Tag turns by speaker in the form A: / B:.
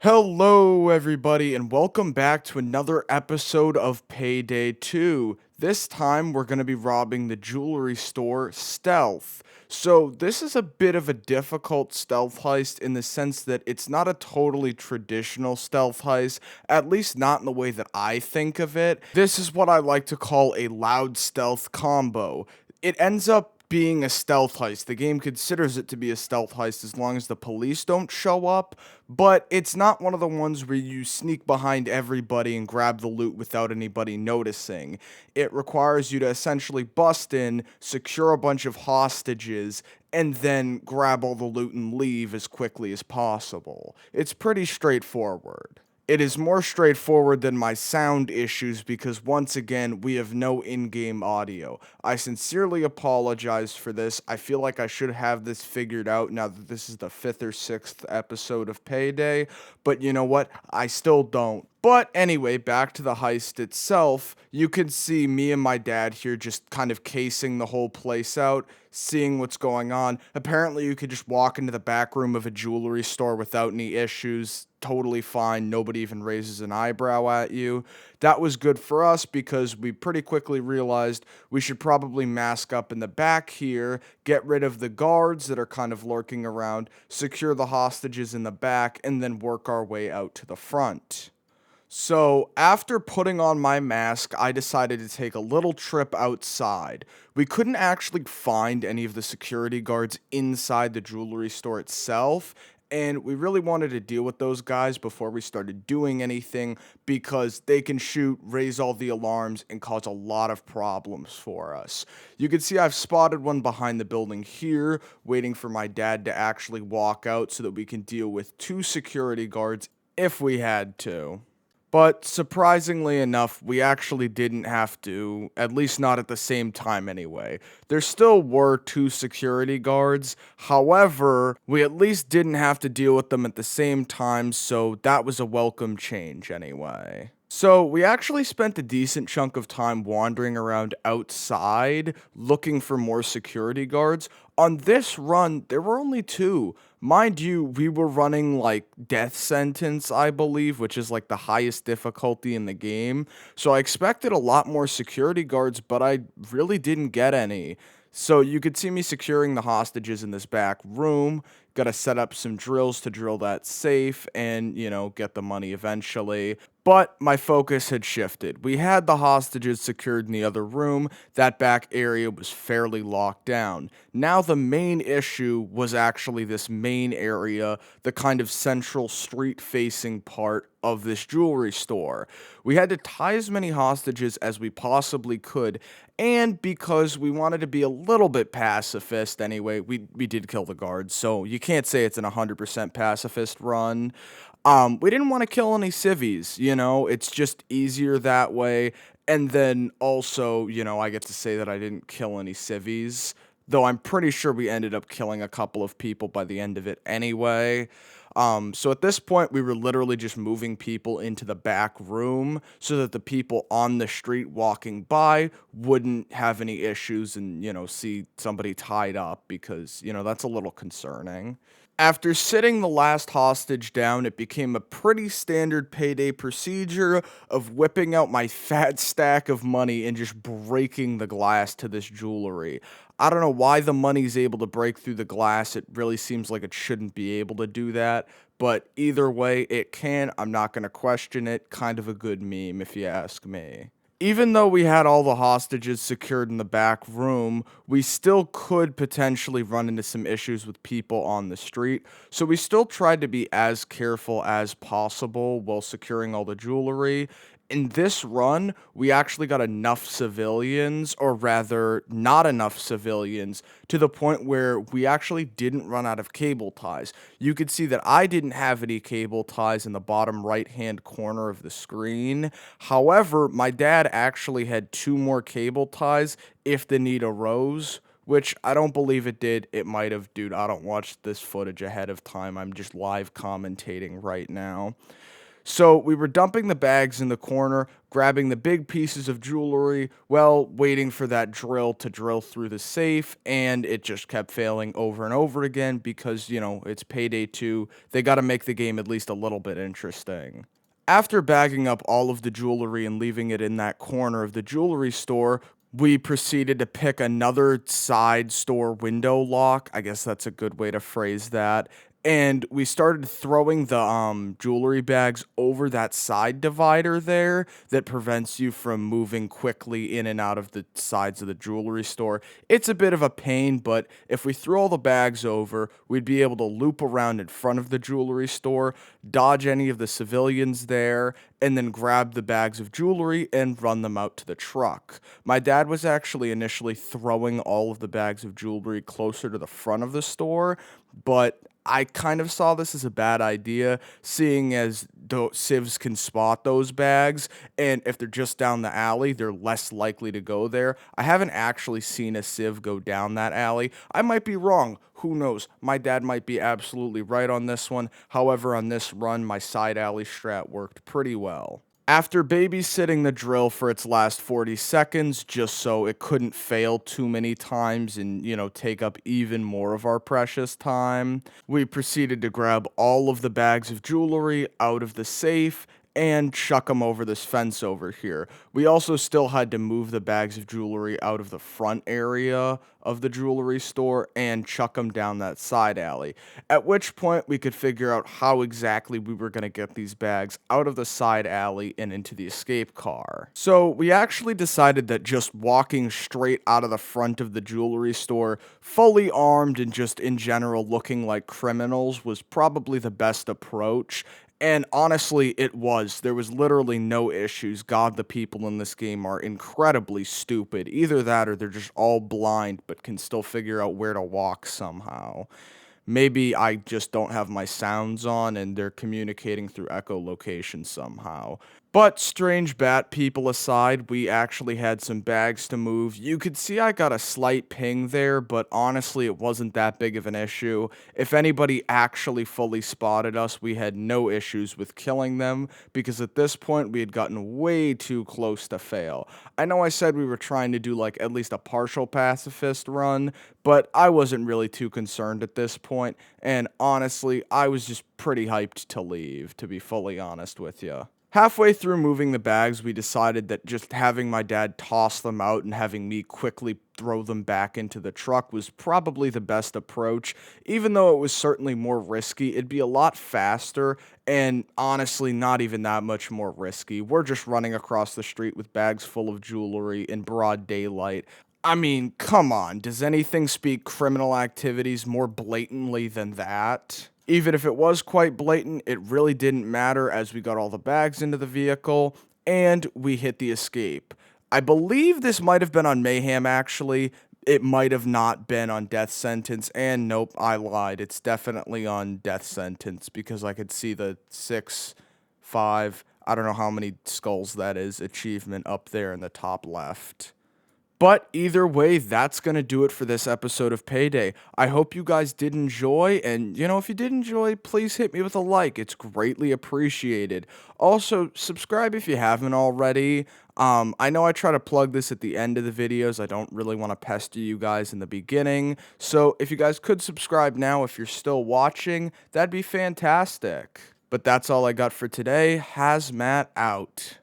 A: Hello, everybody, and welcome back to another episode of Payday 2. This time, we're going to be robbing the jewelry store stealth. So, this is a bit of a difficult stealth heist in the sense that it's not a totally traditional stealth heist, at least not in the way that I think of it. This is what I like to call a loud stealth combo. It ends up being a stealth heist. The game considers it to be a stealth heist as long as the police don't show up, but it's not one of the ones where you sneak behind everybody and grab the loot without anybody noticing. It requires you to essentially bust in, secure a bunch of hostages, and then grab all the loot and leave as quickly as possible. It's pretty straightforward. It is more straightforward than my sound issues because once again, we have no in-game audio. I sincerely apologize for this. I feel like I should have this figured out now that this is the 5th or 6th episode of Payday, but you know what? I still don't. But anyway, back to the heist itself. You can see me and my dad here just kind of casing the whole place out, seeing what's going on. Apparently, you could just walk into the back room of a jewelry store without any issues. Totally fine. Nobody even raises an eyebrow at you. That was good for us because we pretty quickly realized we should probably mask up in the back here, get rid of the guards that are kind of lurking around, secure the hostages in the back, and then work our way out to the front. So, after putting on my mask, I decided to take a little trip outside. We couldn't actually find any of the security guards inside the jewelry store itself, and we really wanted to deal with those guys before we started doing anything because they can shoot, raise all the alarms, and cause a lot of problems for us. You can see I've spotted one behind the building here, waiting for my dad to actually walk out so that we can deal with two security guards if we had to. But surprisingly enough, we actually didn't have to, at least not at the same time anyway. There still were two security guards, however, we at least didn't have to deal with them at the same time, so that was a welcome change anyway. So, we actually spent a decent chunk of time wandering around outside looking for more security guards. On this run, there were only two. Mind you, we were running like death sentence, I believe, which is like the highest difficulty in the game. So I expected a lot more security guards, but I really didn't get any. So you could see me securing the hostages in this back room. Got to set up some drills to drill that safe and, get the money eventually. But my focus had shifted. We had the hostages secured in the other room. That back area was fairly locked down. Now, the main issue was actually this main area, the kind of central street facing part of this jewelry store. We had to tie as many hostages as we possibly could, and because we wanted to be a little bit pacifist anyway, we did kill the guards, so you can't say it's an 100% pacifist run. We didn't want to kill any civvies, it's just easier that way. And then also, I get to say that I didn't kill any civvies, though I'm pretty sure we ended up killing a couple of people by the end of it anyway. So at this point, we were literally just moving people into the back room so that the people on the street walking by wouldn't have any issues and, see somebody tied up because, that's a little concerning. After sitting the last hostage down, it became a pretty standard payday procedure of whipping out my fat stack of money and just breaking the glass to this jewelry. I don't know why the money's able to break through the glass. It really seems like it shouldn't be able to do that. But either way, it can. I'm not going to question it. Kind of a good meme, if you ask me. Even though we had all the hostages secured in the back room, we still could potentially run into some issues with people on the street. So we still tried to be as careful as possible while securing all the jewelry. In this run, we actually got enough civilians, or rather, not enough civilians, to the point where we actually didn't run out of cable ties. You could see that I didn't have any cable ties in the bottom right-hand corner of the screen. However, my dad actually had two more cable ties if the need arose, which I don't believe it did. It might have. Dude, I don't watch this footage ahead of time. I'm just live commentating right now. So we were dumping the bags in the corner, grabbing the big pieces of jewelry, well, waiting for that drill to drill through the safe, and it just kept failing over and over again because, it's Payday 2. They got to make the game at least a little bit interesting. After bagging up all of the jewelry and leaving it in that corner of the jewelry store, we proceeded to pick another side store window lock. I guess that's a good way to phrase that. And we started throwing the jewelry bags over that side divider there that prevents you from moving quickly in and out of the sides of the jewelry store. It's a bit of a pain, but if we threw all the bags over, we'd be able to loop around in front of the jewelry store, dodge any of the civilians there, and then grab the bags of jewelry and run them out to the truck. My dad was actually initially throwing all of the bags of jewelry closer to the front of the store, but I kind of saw this as a bad idea, seeing as civs can spot those bags, and if they're just down the alley, they're less likely to go there. I haven't actually seen a civ go down that alley. I might be wrong. Who knows? My dad might be absolutely right on this one. However, on this run, my side alley strat worked pretty well. After babysitting the drill for its last 40 seconds, just so it couldn't fail too many times and, take up even more of our precious time, we proceeded to grab all of the bags of jewelry out of the safe and chuck them over this fence over here. We also still had to move the bags of jewelry out of the front area of the jewelry store and chuck them down that side alley. At which point we could figure out how exactly we were going to get these bags out of the side alley and into the escape car. So we actually decided that just walking straight out of the front of the jewelry store, fully armed and just in general looking like criminals, was probably the best approach. And honestly, it was. There was literally no issues. God, the people in this game are incredibly stupid. Either that or they're just all blind but can still figure out where to walk somehow. Maybe I just don't have my sounds on and they're communicating through echolocation somehow. But strange bat people aside, we actually had some bags to move. You could see I got a slight ping there, but honestly, it wasn't that big of an issue. If anybody actually fully spotted us, we had no issues with killing them because at this point we had gotten way too close to fail. I know I said we were trying to do like at least a partial pacifist run, but I wasn't really too concerned at this point, and honestly, I was just pretty hyped to leave, to be fully honest with you. Halfway through moving the bags, we decided that just having my dad toss them out and having me quickly throw them back into the truck was probably the best approach. Even though it was certainly more risky, it'd be a lot faster and honestly not even that much more risky. We're just running across the street with bags full of jewelry in broad daylight. I mean, come on, does anything speak criminal activities more blatantly than that? Even if it was quite blatant, it really didn't matter as we got all the bags into the vehicle and we hit the escape. I believe this might have been on Mayhem actually. It might have not been on Death Sentence, and nope, I lied. It's definitely on Death Sentence because I could see the 6, 5, I don't know how many skulls that is, achievement up there in the top left. But either way, that's going to do it for this episode of Payday. I hope you guys did enjoy, and if you did enjoy, please hit me with a like. It's greatly appreciated. Also, subscribe if you haven't already. I know I try to plug this at the end of the videos. I don't really want to pester you guys in the beginning. So if you guys could subscribe now if you're still watching, that'd be fantastic. But that's all I got for today. Hazmat out.